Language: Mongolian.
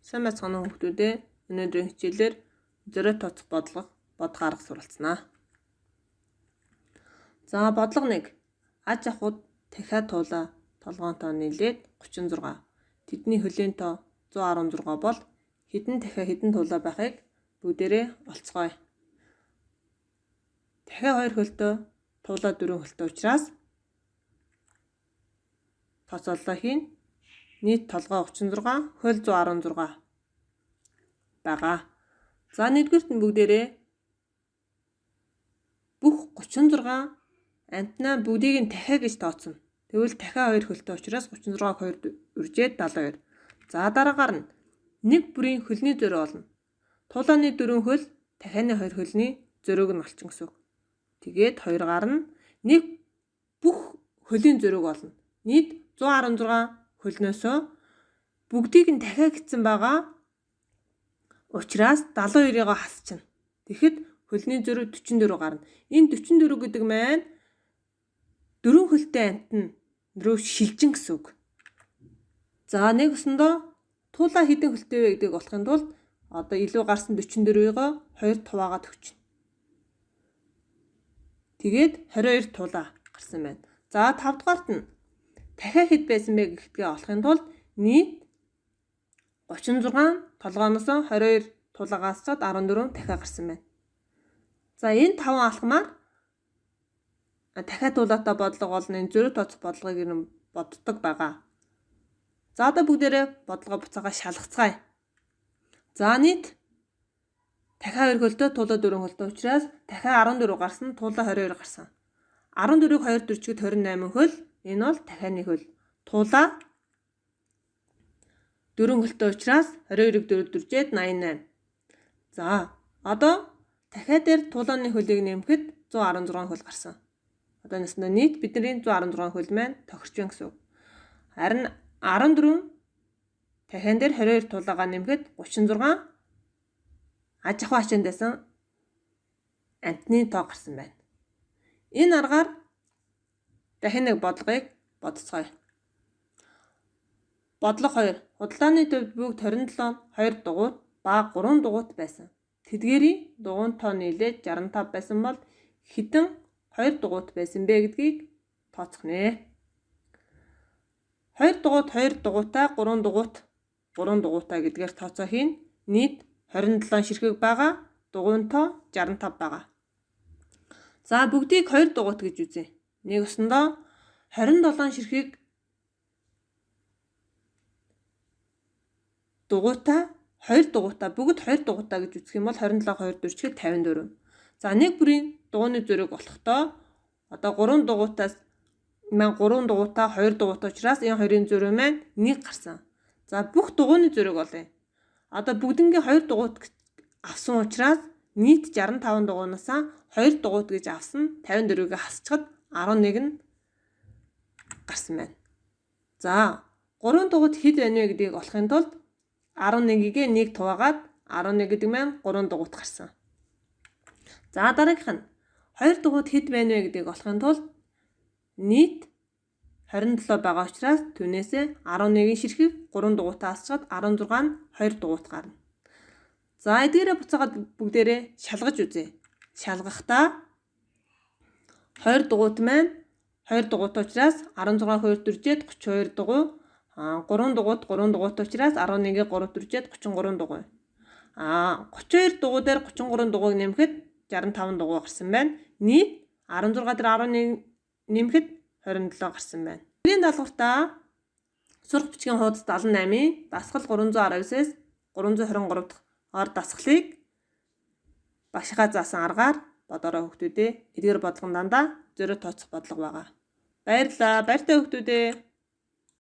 Сайн байцгаана уу хүүхдүүдээ. Өнөөдрийн хичээлээр зөрөө тооцох бодлого арга суралцнаа. За бодлого 1. Аж ахуйд дахиад туулаа толгоон тоо нийлээд 36. Тэдний хөлийн тоо 116 бол хэдэн туулаа байхыг бүгдээрээ олцгоё. Дахиад 2 хөлтөө туулаа 4 хөлтөө учраас тооцооллоо хийн. Нийт толгой 36, хөл 116 байгаа. За нэгдүгürt нь бүгдээрээ бүх 36 амтнаа бүгдийг нь дахиад гэж тооцно. Тэгвэл дахиад 2 хөлтөө учраас 36-г 2 үржээд 72. За дараагаар нь нэг бүрийн хөлний зөрөө олно. Туулааны 4 хөл дахианы 2 хөлний зөрөөг нь олчин гэсэн үг. Тэгээд 2-гаар нь нэг бүх хөлийн зөрөөг олно. Нийт 116 хөлнөөсөө бүгдийг нь дахиад гэсэн байгаа. Учраас 72-ыг хасчихна. Тэгэхэд хөлний зөрөө 44 гарна. Энэ 44 гэдэг маань 4 хөлтэй амтны рүү шилжин гэсэн үг. За нэг өсөндөө туулаа хэдэн хөлтэй вэ гэдгийг олохын тулд одоо илүү гарсан 44-ийг 2 хуваагаад өгчнө. Тэгээд 22 туулаа гарсан байна. За 5 дугаарт нь дахиад хэд байсан бэ гэдгээ олохын тулд нийт 36 толгооноос 22 тулаагаас цаад 14 дахиад гарсан байна. За энэ 5 алхмаар дахиад туулаатай бодлого болно. Энэ зөрөө тооцох бодлогыг нь боддог байгаа. За одоо бүгдээрээ бодлогоо буцаага шалгацгаая. За нийт дахиад 2 хөлтөө туулаа 4 хөлтөө учраас дахиад 14 гарсан, туулаа 22 гарсан. 14-ийг 2 дөрчгөд 28 хөл. Энэ бол дахианы хөл. Туулаа 4 хөлтөө учраас 22-ыг 4 дөржээд 88. За одоо дахиад дээр туулааны хөлийг нэмэхэд 116 хөл гарсан. Одоо нэснэ нийт бидний 116 хөл маань тохирч байна гэсэн үг. Харин 14 дахиад дээр 22 туулаагаа нэмэхэд 36 аж ахуй хачаанд байсан амтны тоо гарсан байна. Энэ аргаар дахин нэг бодлогыг бодцгоё. Бодлого 2. Худалдааны төвд бүгд 27, 2 дугуйт ба 3 дугуйт байсан. Тэдгээрийн дугуйн тоо нийлээд 65 байсан бол хэдэн 2 дугуйт байсан бэ гэдгийг тооцох нэ. 2 дугуйт 2 дугуйтаа 3 дугуйт 3 дугуйтаа гэдгээр тооцоо хийн. Нийт 27 ширхэг байгаа. Дугуйн тоо 65 байгаа. За бүгдийг 2 дугуйт гэж үзье. Нэг өсөндөө 27 ширхэг дугуйтаа 2 дугуйтаа бүгд 2 дугуйтаа гэж үзэх юм бол 27 2 дөрчгөд 54. За нэг бүрийн дугуйны зөрөөг болохдоо одоо 3 дугуйтаас 3 дугуйтаа 2 дугуйт учраас энэ хоёрын зөрөө маань 1 гарсан. За бүх дугуйны зөрөөг олъё. Одоо бүгднгийн 2 дугуйт авсан учраас нийт 65 дугуйнаас 2 дугуйт гэж авсан 54-ийг хасчихад 11 нь гарсан байна. За 3 дугуйт хэд байна вэ гэдгийг олохын тулд 11-ийг 1 хуваагаад 11 гэдэг маань 3 дугуйт гарсан. За дараагийнх нь 2 дугуйт хэд байна вэ гэдгийг олохын тулд нийт 27 байгаа учраас түүнээсээ 11-ийн ширхэг 3 дугуйтаа асчаад 16 нь 2 дугуйт гарна. За эдгээрээ буцаагаад бүгдээрээ шалгаж үзье. Шалгахдаа 2 дугуйт маань 2 дугуйт учраас 16 2 дөржээд 32 дугуй. 3 дугуйт 3 дугуйт учраас 11-ийг 3 дөржээд 33 дугуй. 32 дугуй дээр 33 дугуйг нэмэхэд 65 дугуй гарсан байна. Нийт 16 дээр 11 нэмэхэд 27 гарсан байна. Тэрийн даалгавартаа сурах бичгийн хуудас 78-ийн дасгал 319-с 323 дахь ор дасгалыг багшгаа заасан аргаар бодорой хүүхдүүдээ. Эдгээр бодлогон дандаа зөрөө тооцох бодлого байгаа. Баярлалаа. Баяртай хүүхдүүдээ.